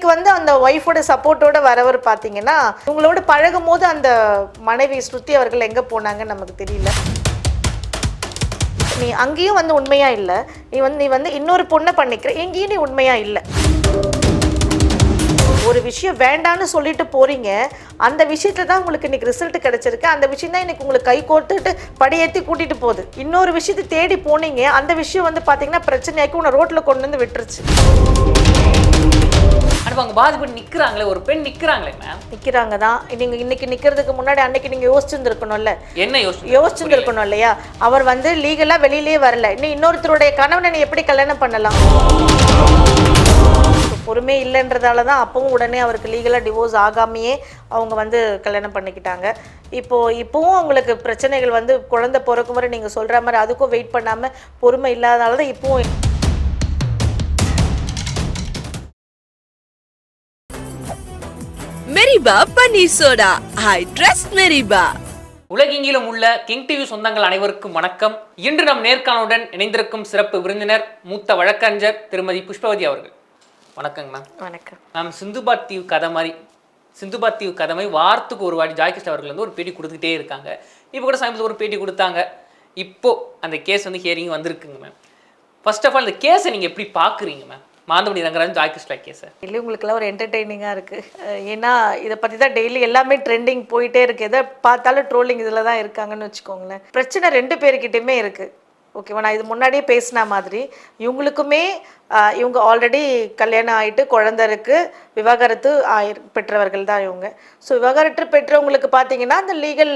இன்னைக்கு வந்து அந்த ஒய்ஃபோட சப்போர்ட்டோட வரவர் பார்த்தீங்கன்னா உங்களோட பழகும் போது அந்த மனைவி ஸ்ருதி அவர்கள் எங்கே போனாங்கன்னு நமக்கு தெரியல. நீ அங்கேயும் வந்து உண்மையா இல்லை, நீ வந்து இன்னொரு பொண்ணை பண்ணிக்கிற, எங்கேயும் நீ உண்மையா இல்லை. ஒரு விஷயம் வேண்டான்னு சொல்லிட்டு போறீங்க, அந்த விஷயத்துல தான் உங்களுக்கு இன்னைக்கு ரிசல்ட் கிடைச்சிருக்கு. அந்த விஷயம் தான் இன்னைக்கு உங்களுக்கு கை கோர்த்துட்டு படியேற்றி கூட்டிட்டு போகுது. இன்னொரு விஷயத்தை தேடி போனீங்க, அந்த விஷயம் வந்து பார்த்தீங்கன்னா பிரச்சனையாக்கி உன்னை ரோட்ல கொண்டு வந்து விட்டுருச்சு. அவங்க பாதிப்பட்டு நிற்கிறாங்களே, ஒரு பெண் நிற்கிறாங்களே மேம். நிற்கிறாங்க தான். நீங்கள் இன்னைக்கு நிற்கிறதுக்கு முன்னாடி அன்னைக்கு நீங்கள் யோசிச்சுருந்துருக்கணும்ல. என்ன யோசிச்சுருந்துருக்கணும் இல்லையா? அவர் வந்து லீகலாக வெளியிலே வரல, இன்னொருத்தருடைய கணவனை நீ எப்படி கல்யாணம் பண்ணலாம்? பொறுமை இல்லைன்றதால தான் அப்பவும் உடனே அவருக்கு லீகலாக டிவோர்ஸ் ஆகாமையே அவங்க வந்து கல்யாணம் பண்ணிக்கிட்டாங்க. இப்போவும் அவங்களுக்கு பிரச்சனைகள் வந்து குழந்தை பிறக்கும் வரை நீங்கள் சொல்கிற மாதிரி அதுக்கும் வெயிட் பண்ணாமல் பொறுமை இல்லாதனால தான் இப்போவும். மெரிபா பன்னீர் சோடா, ஐ ட்ரஸ்ட் மெரிபா. உலகெங்கிலும் உள்ள கிங் டிவி சொந்தங்கள் அனைவருக்கும் வணக்கம். இன்று நம் நேர்காணலுடன் இணைந்திருக்கும் சிறப்பு விருந்தினர் மூத்த வழக்கறிஞர் திருமதி புஷ்பவதி அவர்கள். வணக்கங்க மேம். வணக்கம் மேம். சிந்துபாத் தீவு கதை மாதிரி வாரத்துக்கு ஒரு வாட்டி ஜாய்கிருஷ்ண அவர்கள் வந்து ஒரு பேட்டி கொடுத்துக்கிட்டே இருக்காங்க. இப்போ கூட சமீபத்தில் ஒரு பேட்டி கொடுத்தாங்க. இப்போ அந்த கேஸ் வந்து ஹியரிங் வந்திருக்குங்க மேம். ஃபர்ஸ்ட் ஆஃப் ஆல் இந்த கேஸை நீங்கள் எப்படி பார்க்குறீங்க மேம்? மாந்தமணி ரங்கராஜன் ஜாய்கிருஷ்ணா கேஸை இல்லை, உங்களுக்குலாம் ஒரு என்டர்டெய்னிங்காக இருக்குது. ஏன்னா இதை பற்றி தான் டெய்லி எல்லாமே ட்ரெண்டிங் போயிட்டே இருக்குது. எதை பார்த்தாலும் ட்ரோலிங் இதில் தான் இருக்காங்கன்னு வச்சுக்கோங்களேன். பிரச்சனை ரெண்டு பேர்கிட்டையுமே இருக்குது. ஓகேவா? நான் இது முன்னாடியே பேசின மாதிரி இவங்களுக்குமே இவங்க ஆல்ரெடி கல்யாணம் ஆகிட்டு குழந்தை இருக்குது, விவாகரத்து பெற்றவர்கள் தான் இவங்க. ஸோ விவாகரத்து பெற்றவங்களுக்கு பார்த்தீங்கன்னா அந்த லீகல்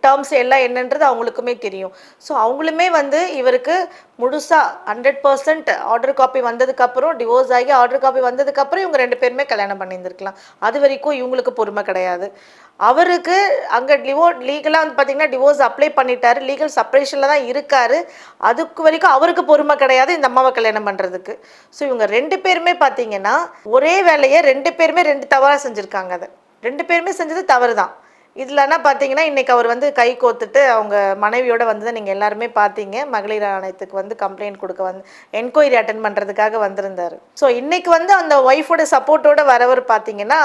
டேர்ம்ஸ் எல்லாம் என்னன்றது அவங்களுக்குமே தெரியும். ஸோ அவங்களுமே வந்து இவருக்கு முழுசாக 100% ஆர்டர் காப்பி வந்ததுக்கப்புறம், டிவோர்ஸ் ஆகி ஆர்டர் காப்பி வந்ததுக்கப்புறம் இவங்க ரெண்டு பேருமே கல்யாணம் பண்ணியிருந்துருக்கலாம். அது வரைக்கும் இவங்களுக்கு பொறுமை கிடையாது. அவருக்கு அங்கே லீகலாக வந்து பார்த்திங்கன்னா டிவோர்ஸ் அப்ளை பண்ணிட்டாரு, லீகல் செப்பரேஷனில் தான் இருக்கார். அதுக்கு வரைக்கும் அவருக்கு பொறுமை கிடையாது இந்த அம்மாவை கல்யாணம் பண்ணுறதுக்கு. ஸோ இவங்க ரெண்டு பேருமே பார்த்தீங்கன்னா ஒரே வேலையை ரெண்டு பேருமே ரெண்டு தவறாக செஞ்சுருக்காங்க. அதை ரெண்டு பேருமே செஞ்சது தவறு தான். இதுலன்னா பார்த்தீங்கன்னா இன்றைக்கி அவர் வந்து கை கோத்துட்டு அவங்க மனைவியோடு வந்ததை நீங்கள் எல்லாருமே பார்த்தீங்க. மகளிர் ஆணையத்துக்கு வந்து கம்ப்ளைண்ட் கொடுக்க வந்து என்கொயரி அட்டன் பண்ணுறதுக்காக வந்திருந்தார். ஸோ இன்றைக்கி வந்து அந்த ஒய்ஃபோட சப்போர்ட்டோட வரவர் பார்த்தீங்கன்னா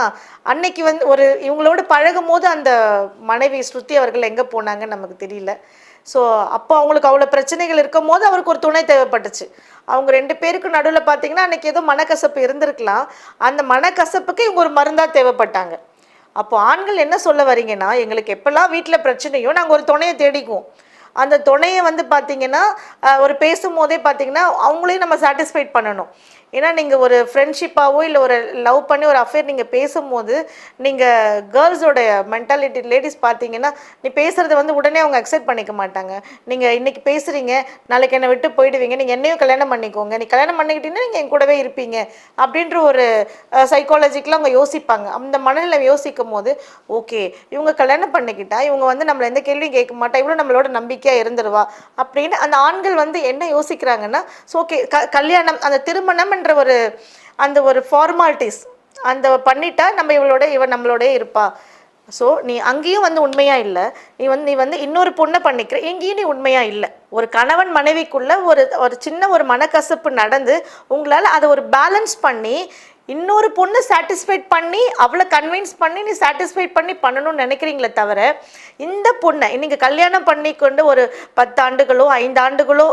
அன்னைக்கு வந்து இவங்களோட பழகும் போது அந்த மனைவி ஸ்ருதி அவர்கள் எங்கே போனாங்கன்னு நமக்கு தெரியல. ஸோ அப்போ அவங்களுக்கு அவ்வளோ பிரச்சனைகள் இருக்கும் போது அவருக்கு ஒரு துணை தேவைப்பட்டுச்சு. அவங்க ரெண்டு பேருக்கு நடுவில் பார்த்தீங்கன்னா அன்றைக்கி ஏதோ மனக்கசப்பு இருந்திருக்கலாம். அந்த மனக்கசப்புக்கு இவங்க ஒரு மருந்தாக தேவைப்பட்டாங்க. அப்போ ஆண்கள் என்ன சொல்ல வரீங்கன்னா, எங்களுக்கு எப்போல்லாம் வீட்டில் பிரச்சனையோ நாங்கள் ஒரு துணையை தேடிக்குவோம். அந்த துணையை வந்து பார்த்திங்கன்னா ஒரு பேசும்போதே பார்த்திங்கன்னா அவங்களையும் நம்ம சாட்டிஸ்ஃபைட் பண்ணணும். ஏன்னா நீங்கள் ஒரு ஃப்ரெண்ட்ஷிப்பாகவோ இல்லை ஒரு லவ் பண்ணி ஒரு அஃபேர் நீங்கள் பேசும்போது நீங்கள் கேர்ள்ஸோட மென்டாலிட்டி லேடிஸ் பார்த்தீங்கன்னா நீ பேசுகிறத வந்து உடனே அவங்க அக்செப்ட் பண்ணிக்க மாட்டாங்க. நீங்கள் இன்றைக்கி பேசுகிறீங்க, நாளைக்கு என்னை விட்டு போயிடுவீங்க, நீங்கள் என்னையும் கல்யாணம் பண்ணிக்கோங்க, நீ கல்யாணம் பண்ணிக்கிட்டீங்கன்னா நீங்கள் என் கூடவே இருப்பீங்க அப்படின்ற ஒரு சைக்காலஜிக்கெலாம் அவங்க யோசிப்பாங்க. அந்த மனநிலை யோசிக்கும் போது ஓகே இவங்க கல்யாணம் பண்ணிக்கிட்டா இவங்க வந்து நம்மளை எந்த கேள்வியும் கேட்க மாட்டா, இவ்வளோ நம்மளோட நம்பிக்கையாக இருந்துருவா அப்படின்னு அந்த ஆண்கள் வந்து என்ன யோசிக்கிறாங்கன்னா, ஸோ ஓகே கல்யாணம் அந்த திருமணம் என்ற அந்த ஒரு ஃபார்மாலிட்டிஸ் அந்த பண்ணிட்டா நம்ம இவன் நம்மளோட இருப்பா. ஸோ நீ அங்கேயும் வந்து உண்மையா இல்லை, நீ வந்து இன்னொரு பொண்ணை பண்ணிக்கிற, எங்கேயும் நீ உண்மையா இல்லை. ஒரு கணவன் மனைவிக்குள்ள ஒரு சின்ன ஒரு மனக்கசப்பு நடந்து உங்களால் அதை ஒரு பேலன்ஸ் பண்ணி இன்னொரு பொண்ணு சாட்டிஸ்ஃபைட் பண்ணி அவளை கன்வின்ஸ் பண்ணி நீ சாட்டிஸ்ஃபைட் பண்ணணும்னு நினைக்கிறீங்களே தவிர, இந்த பொண்ணை இன்னைக்கு கல்யாணம் பண்ணி கொண்டு ஒரு 10 ஆண்டுகளோ 5 ஆண்டுகளோ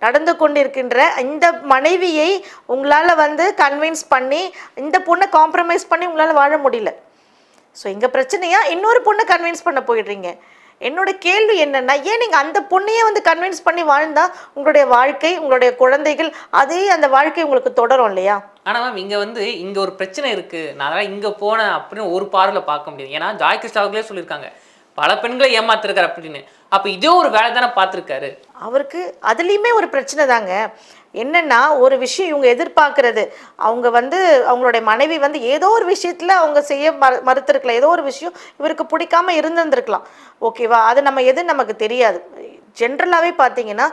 நடந்து கொண்டிருக்கின்ற இந்த மனைவியை உங்களால் வந்து கன்வின்ஸ் பண்ணி இந்த பொண்ணை காம்ப்ரமைஸ் பண்ணி உங்களால் வாழ முடியல. ஸோ இங்கே பிரச்சனையா இன்னொரு பொண்ணை கன்வின்ஸ் பண்ண போயிடுறீங்க. என்னோட கேள்வி என்னென்னா, ஏன் நீங்கள் அந்த பொண்ணையே வந்து கன்வின்ஸ் பண்ணி வாழ்ந்தால் உங்களுடைய வாழ்க்கை, உங்களுடைய குழந்தைகள், அதே அந்த வாழ்க்கை உங்களுக்கு தொடரும் இல்லையா? ஆனால் மேம் இங்கே ஒரு பிரச்சனை இருக்குது, நான் அதெல்லாம் இங்கே போனேன் அப்படின்னு ஒரு பார்வையில் பார்க்க முடியாது. ஏன்னா ஜாய்கிருஷ்ணா அவர்களே சொல்லியிருக்காங்க பல பெண்களை ஏமாத்திருக்காரு அப்படின்னு. அப்போ இதே ஒரு வேலை தானே பார்த்துருக்காரு அவருக்கு. அதுலேயுமே ஒரு பிரச்சனை தாங்க. என்னென்னா ஒரு விஷயம் இவங்க எதிர்பார்க்கறது, அவங்க வந்து அவங்களுடைய மனைவி வந்து ஏதோ ஒரு விஷயத்தில் அவங்க செய்ய மறுத்திருக்கலாம், ஏதோ ஒரு விஷயம் இவருக்கு பிடிக்காம இருந்திருக்கலாம். ஓகேவா? அது நமக்கு தெரியாது. ஜென்ரலாகவே பார்த்தீங்கன்னா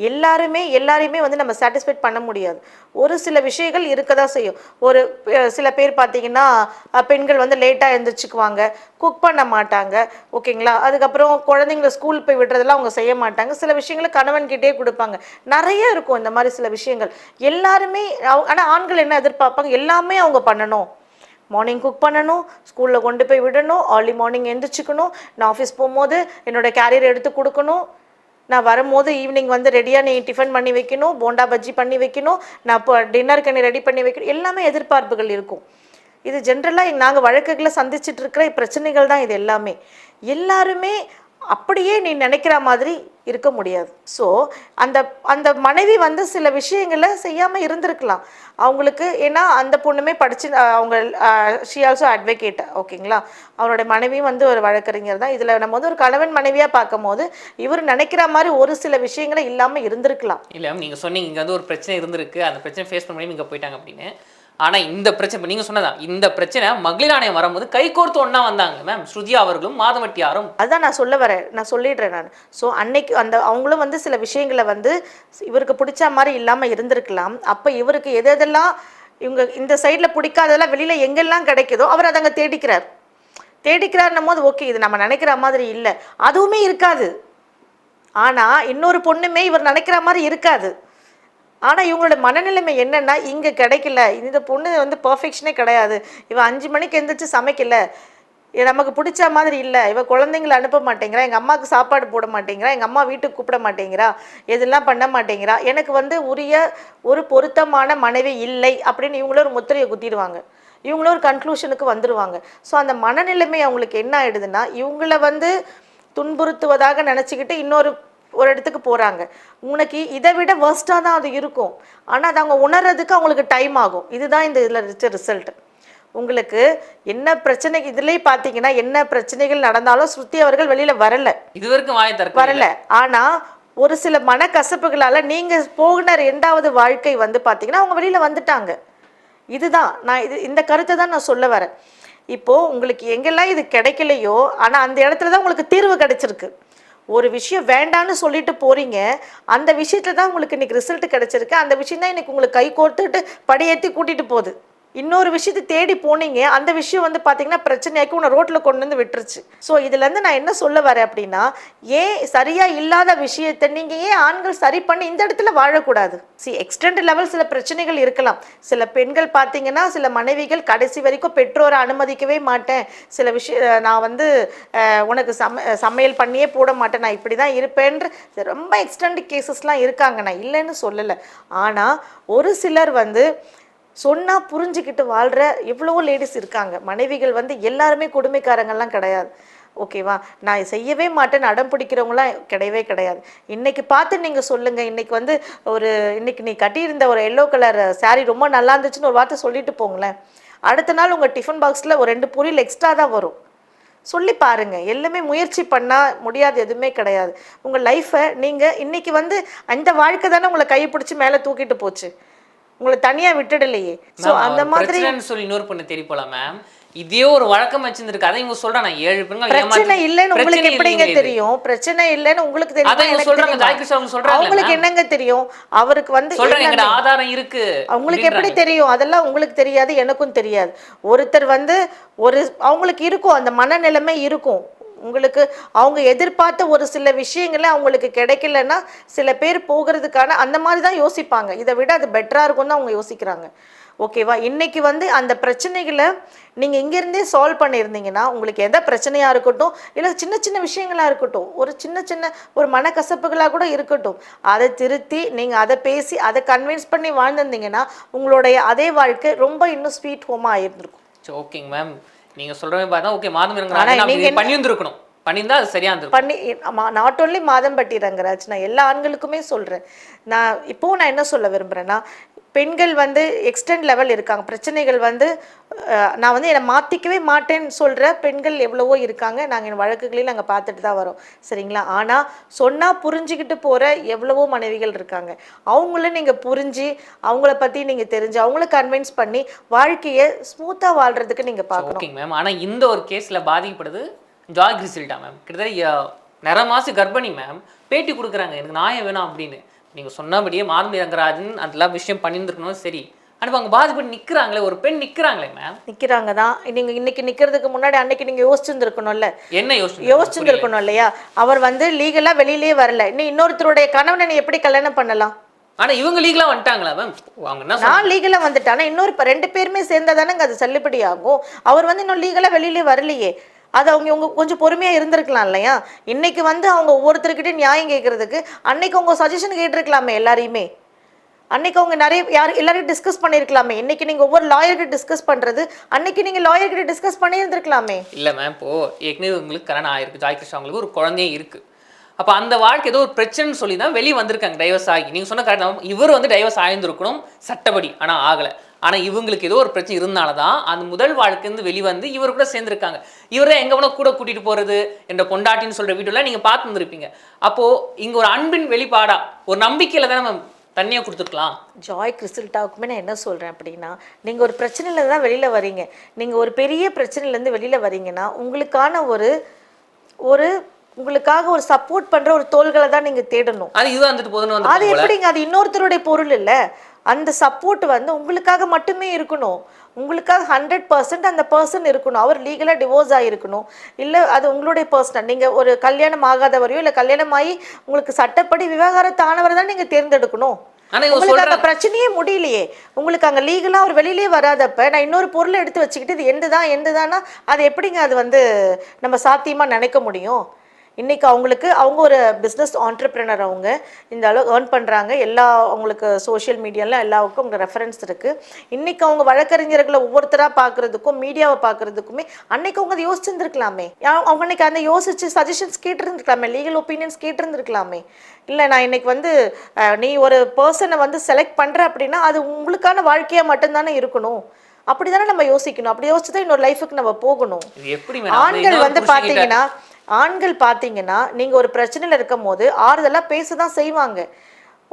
எல்லாரையுமே வந்து நம்ம சாட்டிஸ்ஃபைட் பண்ண முடியாது. ஒரு சில விஷயங்கள் இருக்க தான் செய்யும். சில பேர் பார்த்தீங்கன்னா பெண்கள் வந்து லேட்டாக எழுந்திரிச்சுக்குவாங்க, குக் பண்ண மாட்டாங்க. ஓகேங்களா? அதுக்கப்புறம் குழந்தைங்களை ஸ்கூல் போய் விடுறதெல்லாம் அவங்க செய்ய மாட்டாங்க. சில விஷயங்களை கணவன்கிட்டே கொடுப்பாங்க. நிறைய இருக்கும் இந்த மாதிரி சில விஷயங்கள். எல்லாருமே ஆனால் ஆண்கள் என்ன எதிர்பார்ப்பாங்க, எல்லாமே அவங்க பண்ணணும். மார்னிங் குக் பண்ணணும், ஸ்கூலில் கொண்டு போய் விடணும், ஏர்லி மார்னிங் எழுந்திரிச்சிக்கணும், நான் ஆஃபீஸ் போகும்போது என்னோடய கேரியர் எடுத்து கொடுக்கணும், நான் வரும்போது ஈவினிங் வந்து ரெடியாக நீ டிஃபன் பண்ணி வைக்கணும், போண்டா பஜ்ஜி பண்ணி வைக்கணும், நான் இப்போ டின்னருக்கு நீ ரெடி பண்ணி வைக்கணும், எல்லாமே எதிர்பார்ப்புகள் இருக்கும். இது ஜென்ரலாக நாங்கள் வழக்குகளை சந்திச்சுட்டு இருக்கிற பிரச்சனைகள் தான் இது எல்லாமே. எல்லாருமே அப்படியே நீ நினைக்கிற மாதிரி இருக்க முடியாது. ஸோ அந்த அந்த மனைவி வந்து சில விஷயங்களை செய்யாமல் இருந்திருக்கலாம் அவங்களுக்கு. ஏன்னா அந்த பொண்ணுமே படித்து அவங்க ஷி ஆல்சோ அட்வொகேட், ஓகேங்களா. அவரோட மனைவியும் வந்து ஒரு வழக்கறிஞர் தான். இதில் நம்ம வந்து ஒரு கணவன் மனைவியாக பார்க்கும் போது இவர் நினைக்கிற மாதிரி ஒரு சில விஷயங்களை இல்லாமல் இருந்திருக்கலாம். இல்லை நீங்கள் சொன்னீங்க இங்கே வந்து ஒரு பிரச்சனை இருந்திருக்கு, அந்த பிரச்சனை ஃபேஸ் பண்ண முடியும் இங்கே போயிட்டாங்க அப்படின்னு. ஆனால் இந்த பிரச்சனை இப்போ நீங்கள் சொன்னதான் இந்த பிரச்சனை மகளிர் ஆணையம் வரும்போது கைகோர்த்து ஒன்றா வந்தாங்க மேம், ஸ்ருதி அவர்களும் மாதவட்டியாரும். அதுதான் நான் சொல்ல வரேன், நான் சொல்லிடுறேன் நான். ஸோ அன்னைக்கு அந்த அவங்களும் வந்து சில விஷயங்களை வந்து இவருக்கு பிடிச்ச மாதிரி இல்லாமல் இருந்திருக்கலாம். அப்போ இவருக்கு எதெல்லாம் இவங்க இந்த சைடில் பிடிக்காததெல்லாம் வெளியில் எங்கெல்லாம் கிடைக்குதோ அவர் அதை அங்கே தேடிக்கிறாருன்னும் போது ஓகே இது நம்ம நினைக்கிற மாதிரி இல்லை, அதுவுமே இருக்காது. ஆனால் இன்னொரு பொண்ணுமே இவர் நினைக்கிற மாதிரி இருக்காது. ஆனால் இவங்களோட மனநிலைமை என்னென்னா, இங்கே கிடைக்கல, இந்த பொண்ணு வந்து பர்ஃபெக்ஷனே கிடையாது, இவன் 5 மணிக்கு எழுந்திரிச்சு சமைக்கல, நமக்கு பிடிச்ச மாதிரி இல்லை, இவன் குழந்தைங்களை அனுப்ப மாட்டேங்கிறா, எங்கள் அம்மாவுக்கு சாப்பாடு போட மாட்டேங்கிறா, எங்கள் அம்மா வீட்டுக்கு கூப்பிட மாட்டேங்கிறா, எதெல்லாம் பண்ண மாட்டேங்கிறா, எனக்கு வந்து உரிய ஒரு பொருத்தமான மனைவி இல்லை அப்படின்னு இவங்களும் ஒரு முத்திரையை குத்திடுவாங்க. இவங்களும் ஒரு கன்க்ளூஷனுக்கு வந்துடுவாங்க. ஸோ அந்த மனநிலைமை அவங்களுக்கு என்ன ஆகிடுதுன்னா, இவங்கள வந்து துன்புறுத்துவதாக நினச்சிக்கிட்டு ஒரு இடத்துக்கு போகிறாங்க. உனக்கு இதை விட வேர்ஸ்ட்டாக தான் அது இருக்கும், ஆனால் அது அவங்க உணர்றதுக்கு அவங்களுக்கு டைம் ஆகும். இதுதான் இந்த இதில் ரிசல்ட். உங்களுக்கு என்ன பிரச்சனை இதுலேயே பார்த்தீங்கன்னா என்ன பிரச்சனைகள் நடந்தாலும் ஸ்ருதி அவர்கள் வெளியில் வரலை, இதுவரைக்கும் வரல. ஆனால் ஒரு சில மனக்கசப்புகளால் நீங்கள் போகிற 2வது வாழ்க்கை வந்து பார்த்தீங்கன்னா அவங்க வெளியில் வந்துட்டாங்க. இதுதான் நான் இந்த கருத்தை தான் நான் சொல்ல வரேன். இப்போது உங்களுக்கு எங்கெல்லாம் இது கிடைக்கலையோ ஆனால் அந்த இடத்துல தான் உங்களுக்கு தீர்வு கிடைச்சிருக்கு. ஒரு விஷயம் வேண்டான்னு சொல்லிட்டு போகிறீங்க, அந்த விஷயத்தில் தான் உங்களுக்கு இன்றைக்கி ரிசல்ட் கிடச்சிருக்கு. அந்த விஷயம் தான் இன்றைக்கி உங்களுக்கு கை கோர்த்துட்டு படியேற்றி கூட்டிகிட்டு போகுது. இன்னொரு விஷயத்தை தேடி போனீங்க, அந்த விஷயம் வந்து பார்த்தீங்கன்னா பிரச்சனையாக்கி உன்னை ரோட்டில் கொண்டு வந்து விட்டுருச்சு. ஸோ இதுலேருந்து நான் என்ன சொல்ல வரேன் அப்படின்னா, ஏன் சரியாக இல்லாத விஷயத்தை நீங்கள் ஏன் ஆண்கள் சரி பண்ணி இந்த இடத்துல வாழக்கூடாது? எக்ஸ்டெண்ட் லெவல் சில பிரச்சனைகள் இருக்கலாம். சில பெண்கள் பார்த்தீங்கன்னா சில மனைவிகள் கடைசி வரைக்கும் பெற்றோரை அனுமதிக்கவே மாட்டேன், சில விஷயம் நான் வந்து உனக்கு சமையல் பண்ணியே போட மாட்டேன், நான் இப்படி தான் இருப்பேன்ற ரொம்ப எக்ஸ்டெண்ட் கேசஸ்லாம் இருக்காங்க, நான் இல்லைன்னு சொல்லலை. ஆனால் ஒரு சிலர் வந்து சொன்னால் புரிஞ்சுக்கிட்டு வாழ்கிற எவ்வளவோ லேடிஸ் இருக்காங்க. மனைவிகள் வந்து எல்லாருமே கொடுமைக்காரங்கள்லாம் கிடையாது, ஓகேவா. நான் செய்யவே மாட்டேன்னு அடம் பிடிக்கிறவங்களாம் கிடையவே கிடையாது. இன்றைக்கி பார்த்து நீங்கள் சொல்லுங்கள், இன்றைக்கி வந்து இன்றைக்கி நீ கட்டியிருந்த ஒரு எல்லோ கலர் சாரீ ரொம்ப நல்லா இருந்துச்சுன்னு ஒரு வார்த்தை சொல்லிட்டு போங்களேன். அடுத்த நாள் உங்கள் டிஃபன் பாக்ஸில் ஒரு 2 பொரியல் எக்ஸ்ட்ரா தான் வரும். சொல்லி பாருங்கள். எல்லாமே முயற்சி பண்ணால் முடியாது எதுவுமே கிடையாது. உங்கள் லைஃப்பை நீங்கள் இன்றைக்கி வந்து அந்த வாழ்க்கை தானே உங்களை கையை பிடிச்சி மேலே தூக்கிட்டு போச்சு, உங்களை தனியாக விட்டுடலையே. ஸோ அந்த மாதிரி சொல்லி இன்னொரு பொண்ணு தேடி போகலாம் மேம். இதே ஒரு வழக்கம் வச்சிருந்திருக்கு, அதை இவங்க சொல்றாங்க. 7 பெண்கள் பிரச்சனை இல்லைன்னு உங்களுக்கு எப்படிங்க தெரியும்? பிரச்சனை இல்லைன்னு உங்களுக்கு தெரியும், அவங்களுக்கு என்னங்க தெரியும்? அவருக்கு வந்து ஆதாரம் இருக்கு, அவங்களுக்கு எப்படி தெரியும்? அதெல்லாம் உங்களுக்கு தெரியாது, எனக்கும் தெரியாது. ஒருத்தர் வந்து அவங்களுக்கு இருக்கும், அந்த மனநிலைமை இருக்கும். உங்களுக்கு அவங்க எதிர்பார்த்த ஒரு சில விஷயங்கள அவங்களுக்கு கிடைக்கலன்னா சில பேர் போகிறதுக்கான அந்த மாதிரி தான் யோசிப்பாங்க. இதை விட அது பெட்டராக இருக்கும்னு அவங்க யோசிக்கிறாங்க, ஓகேவா. இன்றைக்கி வந்து அந்த பிரச்சனைகளை நீங்கள் இங்கேருந்தே சால்வ் பண்ணியிருந்தீங்கன்னா உங்களுக்கு எந்த பிரச்சனையாக இருக்கட்டும், இல்லை சின்ன சின்ன விஷயங்களாக இருக்கட்டும், ஒரு சின்ன ஒரு மனக்கசப்புகளாக கூட இருக்கட்டும், அதை திருத்தி நீங்கள் அதை பேசி அதை கன்வின்ஸ் பண்ணி வாழ்ந்துருந்தீங்கன்னா உங்களுடைய அதே வாழ்க்கை ரொம்ப இன்னும் ஸ்வீட் ஹோமாக ஆயிருந்திருக்கும். ஓகேங்க மேம், நீங்கள் சொல்கிறவே பார்த்தா ஓகே, மாதம் பண்ணியிருந்துருக்கணும், பண்ணியிருந்தா அது சரியாக இருந்திருக்கும். பண்ணி நாட் ஓன்லி மாதம்பட்டி ரங்கராஜ், நான் எல்லா ஆண்களுக்குமே சொல்கிறேன். நான் என்ன சொல்ல விரும்புகிறேன்னா, பெண்கள் வந்து எக்ஸ்டெண்ட் லெவல் இருக்காங்க, பிரச்சனைகள் வந்து நான் வந்து என்னை மாற்றிக்கவே மாட்டேன்னு சொல்கிற பெண்கள் எவ்வளவோ இருக்காங்க. நாங்கள் என் வழக்குகளையும் நாங்கள் பார்த்துட்டு தான் வரோம், சரிங்களா. ஆனால் சொன்னால் புரிஞ்சுக்கிட்டு போகிற எவ்வளவோ மனைவிகள் இருக்காங்க. அவங்கள நீங்கள் புரிஞ்சு அவங்கள பற்றி நீங்கள் தெரிஞ்சு அவங்கள கன்வின்ஸ் பண்ணி வாழ்க்கையை ஸ்மூத்தாக வாழ்கிறதுக்கு நீங்கள் பார்க்கணும். ஓகே மேம், ஆனால் இந்த ஒரு கேஸில் பாதிக்கப்படுது ஜாய் கிறிசில்டா மேம். கிட்டத்தட்ட நிற மாசு கர்ப்பிணி மேம் பேட்டி கொடுக்குறாங்க, எனக்கு நியாயம் வேணும் அப்படின்னு. நீங்கள் சொன்னபடியே மாதம்பி ரங்கராஜன் அதெல்லாம் விஷயம் பண்ணியிருந்துருக்கணும், சரி. ஆனால் அவங்க பாதிப்பட்டு நிற்கிறாங்களே, ஒரு பெண் நிற்கிறாங்களே மேம். நிற்கிறாங்க தான். நீங்கள் இன்னைக்கு நிற்கிறதுக்கு முன்னாடி அன்னைக்கு நீங்கள் யோசிச்சுருந்துருக்கணும்ல. என்ன யோசிச்சுருந்துருக்கணும் இல்லையா? அவர் வந்து லீகலாக வெளியிலே வரல, இன்னொருத்தருடைய கணவனை நீ எப்படி கல்யாணம் பண்ணலாம்? ஆனா இவங்க லீகலா வந்துட்டாங்களா மேம்? அவங்க என்ன நான் லீகலாக வந்துட்டேன். இன்னொரு இப்போ 2 பேருமே சேர்ந்தா தானேங்க அது செல்லுபடி ஆகும். அவர் வந்து இன்னும் லீகலாக வெளியிலே வரலையே. அது அவங்க கொஞ்சம் பொறுமையாக இருந்திருக்கலாம் இல்லையா? இன்னைக்கு வந்து அவங்க ஒவ்வொருத்தருக்கிட்டையும் நியாயம் கேட்கறதுக்கு அன்னைக்கு அவங்க சஜஷன் கேட்டிருக்கலாமே எல்லாரையுமே. அன்னைக்கு அவங்க நிறைய எல்லாரையும் டிஸ்கஸ் பண்ணியிருக்கலாமே. இன்னைக்கு நீங்கள் ஒவ்வொரு லாயர்கிட்ட டிஸ்கஸ் பண்ணுறது அன்னைக்கு நீங்கள் லாயர்கிட்ட டிஸ்கஸ் பண்ணியிருந்திருக்கலாமே. இல்லை மேம், இப்போ ஏற்கனவே உங்களுக்கு கல்யாணம் ஆயிருக்கு, ஜாய் கிருஷ்ணா அவங்களுக்கு ஒரு குழந்தையே இருக்கு. அப்போ அந்த வாழ்க்கை ஏதோ ஒரு பிரச்சனைன்னு சொல்லி தான் வெளியே வந்திருக்காங்க டைவர்ஸ் ஆகி. நீங்கள் சொன்ன கரெக்ட் தான், இவர் வந்து டைவர்ஸ் ஆயிருந்திருக்கணும் சட்டப்படி, ஆனால் ஆகலை. ஆனால் இவங்களுக்கு ஏதோ ஒரு பிரச்சனை இருந்தனால தான் அந்த முதல் வாழ்க்கைந்து வெளிவந்து இவர் கூட சேர்ந்துருக்காங்க. இவர் தான் எங்கே வேணால் கூட கூட்டிகிட்டு போகிறது என்ற பொண்டாட்டின்னு சொல்கிற வீடியோலாம் நீங்கள் பார்த்து வந்துருப்பீங்க. அப்போது இங்கே ஒரு அன்பின் வெளிப்பாடா ஒரு நம்பிக்கையில் தானே மேம் தண்ணியாக கொடுத்துருக்கலாம். ஜாய் கிறிஸ்டல்டாவுக்குமே நான் என்ன சொல்கிறேன் அப்படின்னா, நீங்கள் ஒரு பிரச்சனையில் தான் வெளியில் வரீங்க. நீங்கள் ஒரு பெரிய பிரச்சனையிலேருந்து வெளியில் வரீங்கன்னா உங்களுக்கான ஒரு உங்களுக்காக ஒரு சப்போர்ட் பண்ணுற ஒரு தோள்களை தான் நீங்கள் தேடணும். அது இதுதான் வந்துட்டு போதுன்னு அது எப்படிங்க? அது இன்னொருத்தருடைய பொருள் இல்லை. அந்த சப்போர்ட் வந்து உங்களுக்காக மட்டுமே இருக்கணும். உங்களுக்காக 100% அந்த பர்சன் இருக்கணும். அவர் லீகலாக டிவோர்ஸ் ஆகிருக்கணும். இல்லை அது உங்களுடைய பர்சனல். நீங்கள் ஒரு கல்யாணம் ஆகாதவரையோ இல்லை கல்யாணம் ஆகி உங்களுக்கு சட்டப்படி விவாகரத்தானவரை தான் நீங்கள் தேர்ந்தெடுக்கணும். உங்களுக்கு அந்த பிரச்சனையே முடியலையே, உங்களுக்கு அங்கே லீகலாக ஒரு வெளியிலே வராதப்ப நான் இன்னொரு பொருளை எடுத்து வச்சுக்கிட்டு இது எந்துதானா அது எப்படிங்க அது வந்து நம்ம சாத்தியமாக நினைக்க முடியும்? இன்றைக்கி அவங்க ஒரு பிஸ்னஸ் ஆண்டர்ப்ரினர். அவங்க இந்த அளவு ஏர்ன் பண்ணுறாங்க. அவங்களுக்கு சோஷியல் மீடியாவில் எல்லாருக்கும் அவங்க ரெஃபரன்ஸ் இருக்குது. இன்றைக்கி அவங்க வழக்கறிஞர்களை ஒவ்வொருத்தராக பார்க்குறதுக்கும் மீடியாவை பார்க்குறதுக்குமே அன்றைக்கி அவங்க யோசிச்சுருந்துருக்கலாமே. அவங்க அன்றைக்கி அந்த யோசித்து சஜஷன்ஸ் கேட்டிருந்துருக்கலாமே, லீகல் ஒப்பீனியன்ஸ் கேட்டிருந்துருக்கலாமே. இல்லை நான் இன்றைக்கி வந்து நீ ஒரு பர்சனை வந்து செலக்ட் பண்ணுற அப்படின்னா அது உங்களுக்கான வாழ்க்கையாக மட்டும்தானே இருக்கணும். அப்படி தானே நம்ம யோசிக்கணும். அப்படி யோசிச்சு தான் இன்னொரு லைஃபுக்கு நம்ம போகணும். ஆண்கள் பார்த்தீங்கன்னா நீங்கள் ஒரு பிரச்சனையில் இருக்கும் போது ஆறுதலாக பேச தான் செய்வாங்க.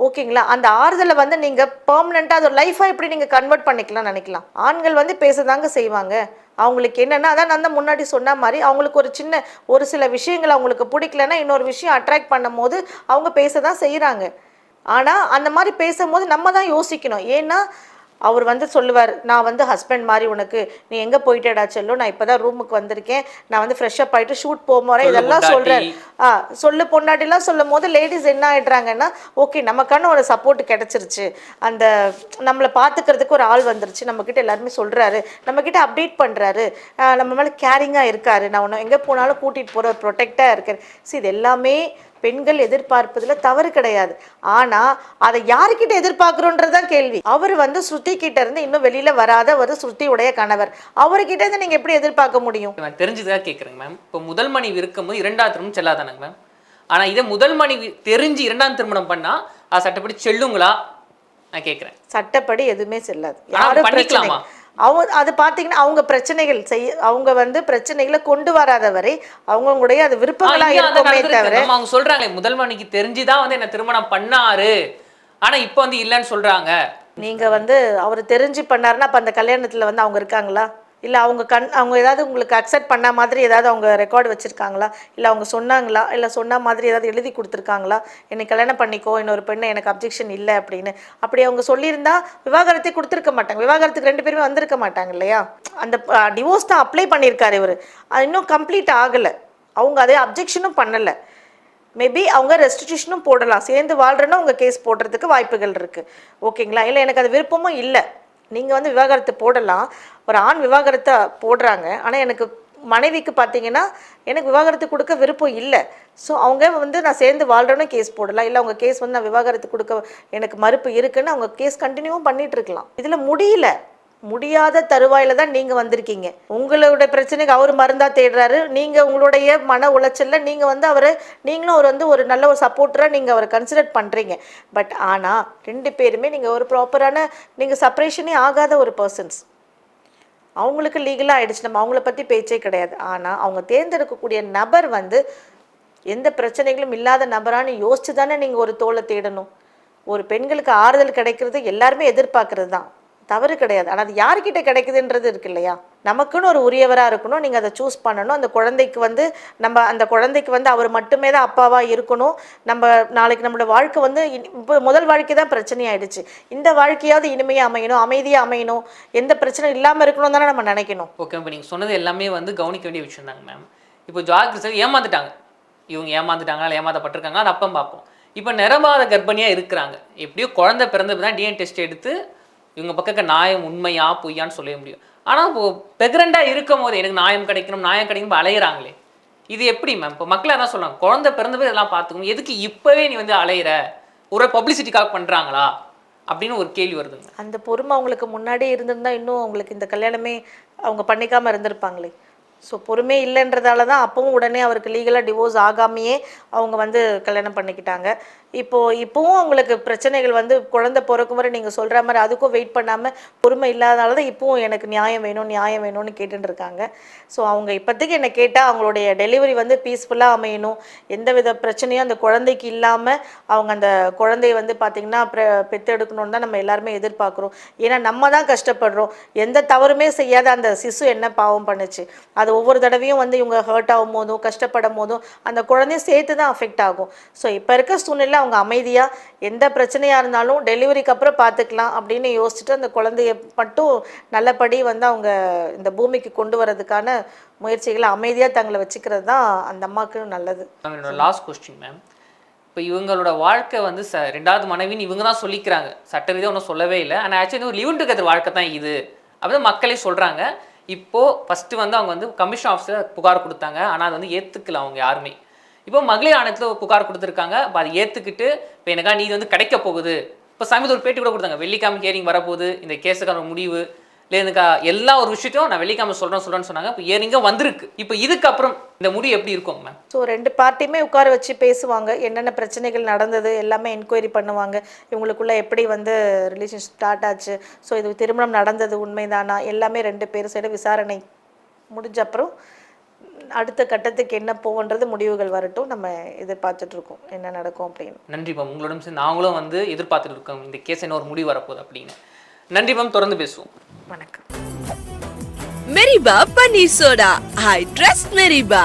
ஓகேங்களா? அந்த ஆறுதலை வந்து நீங்கள் பெர்மனெண்ட்டாக அது ஒரு லைஃபாக எப்படி நீங்கள் கன்வெர்ட் பண்ணிக்கலாம் நினைக்கலாம். ஆண்கள் வந்து பேச தாங்க செய்வாங்க. அவங்களுக்கு என்னென்னா அதான் நான் தான் முன்னாடி சொன்ன மாதிரி அவங்களுக்கு ஒரு சில விஷயங்கள் அவங்களுக்கு பிடிக்கலன்னா இன்னொரு விஷயம் அட்ராக்ட் பண்ணும் போது அவங்க பேச தான் செய்கிறாங்க. ஆனால் அந்த மாதிரி பேசும்போது நம்ம தான் யோசிக்கணும். ஏன்னா அவர் வந்து சொல்லுவார், நான் வந்து ஹஸ்பண்ட் மாதிரி உனக்கு, நீ எங்கே போயிட்டேடா செல்லும், நான் இப்போ தான் ரூமுக்கு வந்திருக்கேன், நான் வந்து ஃப்ரெஷ்ஷப் ஆகிட்டு ஷூட் போகிறேன், இதெல்லாம் சொல்கிறேன். சொல்லு பொண்டாட்டிலாம் சொல்லும் போது லேடிஸ் என்ன ஆகிடுறாங்கன்னா, ஓகே நமக்கான ஒரு சப்போர்ட் கிடச்சிருச்சு, அந்த நம்மளை பார்த்துக்கிறதுக்கு ஒரு ஆள் வந்துருச்சு, நம்மக்கிட்ட எல்லாருமே சொல்கிறாரு, நம்மக்கிட்ட அப்டேட் பண்ணுறாரு, நம்ம மேலே கேரிங்காக இருக்காரு, நான் உன்னை எங்கே போனாலும் கூட்டிகிட்டு போகிற ஒரு ப்ரொடெக்டாக இருக்கேன். ஸோ இது எல்லாமே பெண்கள் எதிர்பார்ப்பதில் தவறு கிடையாது. ஆனால் அதை யாருக்கிட்ட எதிர்பார்க்குறோன்றதான் கேள்வி. அவர் வந்து ஸ்ருதி கிட்ட இருந்து இன்னும் வெளியில் வராத ஒரு ஸ்ருதியுடைய கணவர், அவர்கிட்ட இருந்து நீங்கள் எப்படி எதிர்பார்க்க முடியும்? நான் தெரிஞ்சுதான் கேட்குறேங்க மேம். இப்போ முதல் மனைவி இருக்கும்போது 2ஆவது திருமணம் செல்லாதானங்க மேம்? ஆனால் இதை முதல் மனைவி தெரிஞ்சு 2ஆம் திருமணம் பண்ணால் அது சட்டப்படி செல்லுங்களா நான் கேட்குறேன். சட்டப்படி எதுவுமே செல்லாது. யாரும் பண்ணிக்கலாமா? அது பார்த்தீங்கன்னா அவங்க பிரச்சனைகள் அவங்க வந்து பிரச்சனைகளை கொண்டு வராத வரை அவங்களுடைய அது விருப்பங்களா இருக்குமே தவிர. அவங்க சொல்றாங்க முதல் மனைவிக்கு தெரிஞ்சுதான் வந்து என்ன திருமணம் பண்ணாரு, ஆனா இப்போ வந்து இல்லைன்னு சொல்றாங்க. நீங்க வந்து அவர் தெரிஞ்சு பண்ணாருன்னா அப்ப அந்த கல்யாணத்துல வந்து அவங்க இருக்காங்களா? இல்லை அவங்க ஏதாவது உங்களுக்கு அக்செப்ட் பண்ண மாதிரி ஏதாவது அவங்க ரெக்கார்டு வச்சுருக்காங்களா? இல்லை அவங்க சொன்னாங்களா? இல்லை சொன்ன மாதிரி ஏதாவது எழுதி கொடுத்துருக்காங்களா, என்னை கல்யாணம் பண்ணிக்கோ, இன்னொரு பெண்ணை எனக்கு அப்ஜெக்ஷன் இல்லை அப்படின்னு? அப்படி அவங்க சொல்லியிருந்தா விவாகரத்தை கொடுத்துருக்க மாட்டாங்க. விவாகரத்துக்கு 2 பேருமே வந்திருக்க மாட்டாங்க இல்லையா? அந்த டிவோர்ஸ் தான் அப்ளை பண்ணியிருக்காரு இவர், அது இன்னும் கம்ப்ளீட் ஆகலை. அவங்க அதே அப்ஜெக்ஷனும் பண்ணலை. மேபி அவங்க ரெஸ்டிடியூஷனும் போடலாம். சேர்ந்து வாழ்றேன்னா உங்கள் கேஸ் போடுறதுக்கு வாய்ப்புகள் இருக்குது. ஓகேங்களா? இல்லை எனக்கு அது விருப்பமும் இல்லை, நீங்கள் வந்து விவாகரத்து போடலாம். ஒரு ஆண் விவாகரத்தை போடுறாங்க, ஆனால் எனக்கு மனைவிக்கு பார்த்தீங்கன்னா எனக்கு விவாகரத்து கொடுக்க விருப்பம் இல்லை, ஸோ அவங்க வந்து நான் சேர்ந்து வாழ்கிறேன்னு கேஸ் போடலாம். இல்லை அவங்க கேஸ் வந்து நான் விவாகரத்து கொடுக்க எனக்கு மறுப்பு இருக்குன்னு அவங்க கேஸ் கண்டினியூவும் பண்ணிகிட்டு இருக்கலாம். இதில் முடியாத தருவாயில தான் நீங்கள் வந்திருக்கீங்க. உங்களுடைய பிரச்சனைக்கு அவர் மருந்தாக தேடுறாரு, நீங்கள் உங்களுடைய மன உளைச்சலில் நீங்கள் வந்து நீங்களும் அவர் வந்து ஒரு நல்ல ஒரு சப்போர்ட்டராக நீங்கள் அவரை கன்சிடர் பண்ணுறீங்க. பட் ஆனால் 2 பேருமே நீங்கள் ஒரு ப்ராப்பரான நீங்கள் செப்பரேஷனே ஆகாத ஒரு பர்சன்ஸ். அவங்களுக்கு லீகலாக ஆகிடுச்சு, நம்ம அவங்கள பற்றி பேச்சே கிடையாது. ஆனால் அவங்க தேர்ந்தெடுக்கக்கூடிய நபர் வந்து எந்த பிரச்சனைகளும் இல்லாத நபரானு யோசிச்சு தானே நீங்கள் ஒரு தோளை தேடணும். ஒரு பெண்களுக்கு ஆறுதல் கிடைக்கிறது எல்லாருமே எதிர்பார்க்கறது தான், தவறு கிடையாது. ஆனால் அது யார்கிட்ட கிடைக்குதுன்றது இருக்கு இல்லையா? நமக்குன்னு ஒரு உரியவராக இருக்கணும், நீங்கள் அதை சூஸ் பண்ணணும். அந்த குழந்தைக்கு வந்து அவர் மட்டுமே தான் அப்பாவாக இருக்கணும். நாளைக்கு நம்மளோட வாழ்க்கை வந்து இப்போ முதல் வாழ்க்கை தான் பிரச்சனையாயிடுச்சு, இந்த வாழ்க்கையாவது இனிமையாக அமையணும், அமைதியாக அமையணும், எந்த பிரச்சனை இல்லாமல் இருக்கணும் தானே நம்ம நினைக்கணும். ஓகே, இப்போ நீங்கள் சொன்னது எல்லாமே வந்து கவனிக்க வேண்டிய விஷயம் தாங்க மேம். இப்போ ஜாய் கிருஷ்ணன் ஏமாந்துட்டாங்க, இவங்க ஏமாந்துட்டாங்களா இல்லை ஏமாற்றப்பட்டிருக்காங்க அது அப்போ பார்ப்போம். இப்போ நிறமாத கர்ப்பிணியாக இருக்கிறாங்க, எப்படியோ குழந்தை பிறந்தது தான் டிஎன்ஏ டெஸ்ட் எடுத்து இவங்க பக்கம் நியாயம் உண்மையா பொய்யான்னு சொல்ல முடியும். ஆனால் இப்போ ப்ரெக்னெண்ட்டாக இருக்கும் போது எனக்கு நியாயம் கிடைக்கணும் அலையிறாங்களே, இது எப்படி மேம்? இப்போ மக்கள் அதான் சொல்கிறாங்க, குழந்தை பிறந்தபோது இதெல்லாம் பார்த்துக்கணும், எதுக்கு இப்போவே நீ வந்து அலையிற, ஒரு பப்ளிசிட்டிக்காக பண்ணுறாங்களா அப்படின்னு ஒரு கேள்வி வருதுங்க. அந்த பொறுமை அவங்களுக்கு முன்னாடியே இருந்திருந்தா இன்னும் அவங்களுக்கு இந்த கல்யாணமே அவங்க பண்ணிக்காமல் இருந்திருப்பாங்களே. ஸோ பொறுமை இல்லைன்றதால தான் அப்பவும் உடனே அவருக்கு லீகலாக டிவோர்ஸ் ஆகாமையே அவங்க வந்து கல்யாணம் பண்ணிக்கிட்டாங்க. இப்போவும் அவங்களுக்கு பிரச்சனைகள் வந்து குழந்தை பிறக்கும் வரை நீங்கள் சொல்கிற மாதிரி அதுக்கும் வெயிட் பண்ணாமல் பொறுமை இல்லாதனால தான் இப்போவும் எனக்கு நியாயம் வேணும்னு கேட்டுட்டு இருக்காங்க. ஸோ அவங்க இப்போதைக்கு என்னை கேட்டால் அவங்களுடைய டெலிவரி வந்து பீஸ்ஃபுல்லாக அமையணும், எந்த வித பிரச்சனையும் அந்த குழந்தைக்கு இல்லாமல் அவங்க அந்த குழந்தைய வந்து பார்த்திங்கன்னா பெற்றெடுக்கணும்னு தான் நம்ம எல்லாருமே எதிர்பார்க்குறோம். ஏன்னா நம்ம தான் கஷ்டப்படுறோம், எந்த தவறுமே செய்யாத அந்த சிசு என்ன பாவம் பண்ணுச்சு, அது ஒவ்வொரு தடவையும் வந்து இவங்க ஹர்ட் ஆகும் போதும் கஷ்டப்படும் போதும் அந்த குழந்தையும் சேர்த்து தான் அஃபெக்ட் ஆகும். ஸோ இப்போ இருக்க சூழ்நிலை அவங்க அமைதியாக எந்த பிரச்சனையாக இருந்தாலும் டெலிவரிக்கு அப்புறம் பார்த்துக்கலாம் அப்படின்னு யோசிச்சுட்டு அந்த குழந்தைய மட்டும் நல்லபடி வந்து அவங்க இந்த பூமிக்கு கொண்டு வரதுக்கான முயற்சிகளை அமைதியாக தங்களை வச்சுக்கிறது தான் அந்த அம்மாவுக்கு நல்லது. என்னோட லாஸ்ட் கொஸ்டின் மேம், இப்போ இவங்களோட வாழ்க்கை வந்து ரெண்டாவது மனைவின்னு இவங்க தான் சொல்லிக்கிறாங்க, சட்ட ரீதியாக ஒன்றும் சொல்லவே இல்லை. ஆனால் ஆக்சுவலி ஒரு லிவ் டுகெதர் வாழ்க்கை தான் இது அப்படின்னு மக்களே சொல்கிறாங்க. இப்போது ஃபஸ்ட்டு வந்து அவங்க வந்து கமிஷன் ஆஃபீஸில் புகார் கொடுத்தாங்க, ஆனால் அது வந்து ஏற்றுக்கல அவங்க யாருமே. இப்போ மகளிர் ஆணையத்தில் புகார் கொடுத்துருக்காங்க, இப்போ அதை ஏற்றுக்கிட்டு இப்போ எனக்கா நீதி வந்து கிடைக்க போகுது. இப்போ சமீபத்தில் ஒரு பேட்டி கூட கொடுத்தாங்க, வெள்ளிக்கிழமை ஹியரிங் வரப்போகுது, இந்த கேஸுக்கான முடிவு இல்லை எனக்கா எல்லா ஒரு விஷயத்தையும் நான் வெள்ளிக்கிழமை சொல்கிறேன்னு சொன்னாங்க. இப்போ ஹியரிங்காக வந்திருக்கு. இப்போ இதுக்கப்புறம் இந்த முடிவு எப்படி இருக்கும் மேம்? ஸோ 2 பார்ட்டியுமே உட்கார வச்சு பேசுவாங்க, என்னென்ன பிரச்சனைகள் நடந்தது எல்லாமே என்கொயரி பண்ணுவாங்க, இவங்களுக்குள்ளே எப்படி வந்து ரிலேஷன்ஷிப் ஸ்டார்ட் ஆச்சு, ஸோ இது திருமணம் நடந்தது உண்மைதானா, எல்லாமே 2 பேர் சைடு விசாரணை முடிஞ்ச அப்புறம் அடுத்த கட்டத்துக்கு என்ன போகுன்றது முடிவுகள் வரட்டும். நம்ம எதிர்பார்த்துட்ருக்கோம் என்ன நடக்கும் அப்படின்னு. நன்றி மேம், உங்களோட சேர்ந்து நாங்களும் வந்து எதிர்பார்த்துட்டு இருக்கோம் இந்த கேஸ் என்ன ஒரு முடிவு வரப்போகுது அப்படின்னு. நன்றி மேம், தொடர்ந்து பேசுவோம். வணக்கம். மெரிபா பன்னீர் சோடா, ஐ ட்ரஸ்ட் மெரிபா.